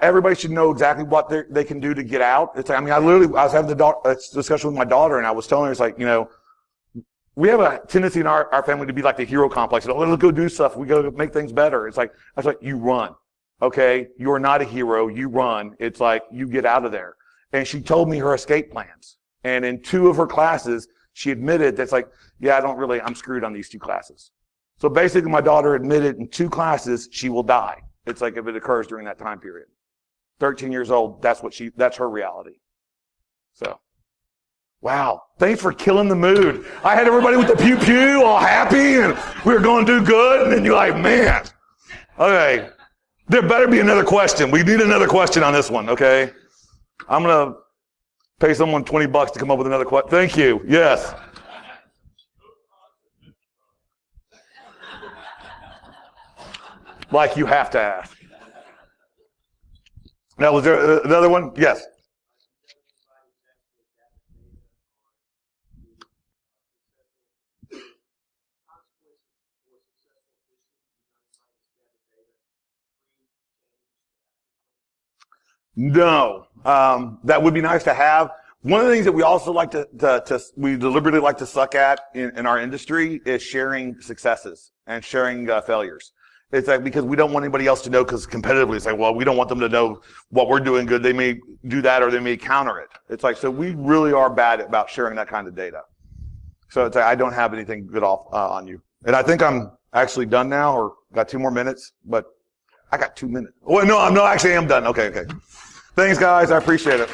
Everybody should know exactly what they can do to get out. It's like, I was having a discussion with my daughter, and I was telling her, it's like, we have a tendency in our family to be like the hero complex. Let's go do stuff. We go make things better. It's like, I was like, you run. Okay? You are not a hero. You run. It's like, you get out of there. And she told me her escape plans. And in 2 of her classes, she admitted that's like, yeah, I'm screwed on these 2 classes. So basically, my daughter admitted in 2 classes, she will die. It's like if it occurs during that time period. 13 years old, that's her reality. So. Wow. Thanks for killing the mood. I had everybody with the pew pew all happy and we were going to do good. And then you're like, man, okay, there better be another question. We need another question on this one. Okay. I'm going to pay someone $20 to come up with another question. Thank you. Yes. Like you have to ask. Now, was there another one? Yes. No, that would be nice to have. One of the things that we also like we deliberately like to suck at in our industry is sharing successes and sharing failures. It's like, because we don't want anybody else to know, because competitively it's like, well, we don't want them to know what we're doing good. They may do that or they may counter it. It's like, so we really are bad about sharing that kind of data. So it's like, I don't have anything good off on you. And I think I'm actually done now, or got 2 more minutes, but I got 2 minutes. Well, no, actually I am done. Okay. Thanks, guys. I appreciate it.